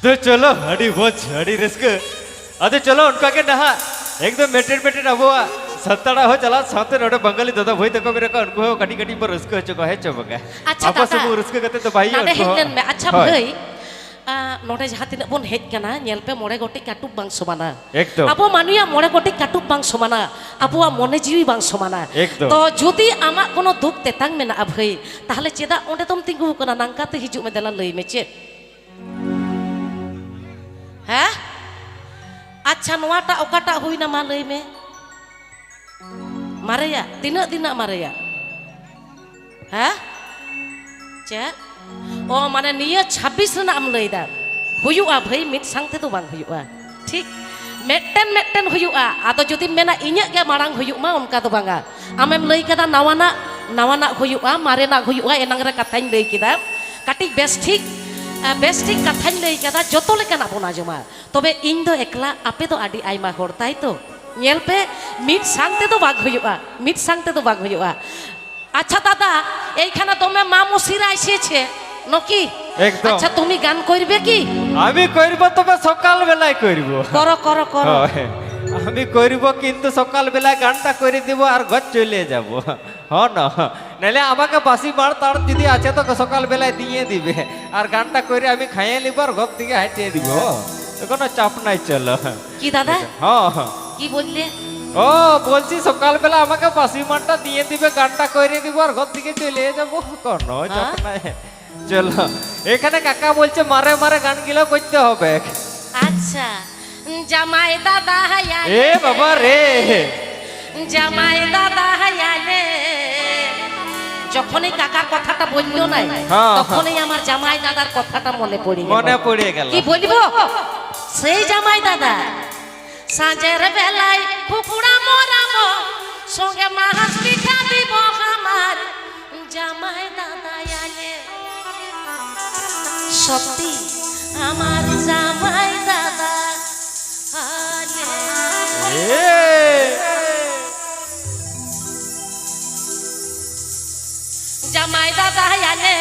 तो चलो हड़ी भोज हड़ी रिस्क अदे चलो उनका के नहा एकदम मेटेड अब सत्ताड़ा हो चला साथे नोडे बंगाली दादा भाई तको मेरे को उनको कटी कटी पर रिस्क हो चुका है चबगा अच्छा आपस में रिस्क करते तो भाई में अच्छा भाई नोडे जहां तिना बोन हेज कना नेल पे मोड़े गोटी काटुब बांग समाना एकदम अबो मानुया मोड़े गोटी काटुब बांग समाना अबो मने जीवी बांग समाना एकदम तो जदि आमा कोनो दुख तेतांग मेना भाई ताहले चेदा ओंडे तुम तिंगु कना नांका ते हिजु में दला लई में चे हैं अच्छा नोवाटा ओकाटा हुईना मा लई में मारेया तीना दिना मारेया हैं चे ओ माने निया 26 रना आम लई दा हुयुआ भाई मिट सांगते तो बांग हुयुआ ठीक मेटन हुयुआ आदो जदि मेना इnya के मारांग हुयुमा उनका तो बांगा आमेम लई कदा नावाना हुयुआ मारेना हुयुआ एनांग रे कथाñ लई किदा काटी बेस ठीक कथाñ लई कदा जतो लेकाना बोना जमा तबे इन दो एकला आपे तो आडी आइमा होर ताई तो नेल पे मिट सांगते तो बाग हुयुआ अच्छा दादा এইখানে তোমরা মা মসিরা এসেছে নকি আচ্ছা তুমি গান করবে কি আমি করব তবে সকাল বেলায় করব করো আমি করব কিন্তু সকাল বেলায় গানটা করে দিব আর ঘর চলে যাব হ্যাঁ না নালে আমাকে বাসি মার তার যদি আছে তো সকাল বেলায় দিয়ে দিবে আর গানটা করে আমি খাইয়ে নিব আর ঘর থেকে হাঁটিয়ে দিব কোনো চাপ নাই চলো কি দাদা হ্যাঁ কি বললে ও বলছি সকাল বেলা আমাকে বাসি মারটা দিয়ে দিবে গানটা করে দিব আর ঘর থেকে চলে যাব কোনো চাপ নাই চলো এখানে কাকা বলছে মারে গান গিলা করতে হবে আচ্ছা জামাই দাদা হায়ালে এ বাবা রে জামাই দাদা হায়ালে যখনই কাকার কথাটা বললো না তখনই আমার জামাই দাদার কথাটা মনে পড়ে গেল কি বলবো সেই জামাই দাদা সাঁজের বেলায় কুকুড়া মরাবো সঙ্গে মাছ পিঠা দিব আমার জামাই দাদা আলে সত্যি আমার জামাই দাদা আলে জামাই দাদা আলে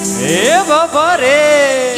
এ বাবা রে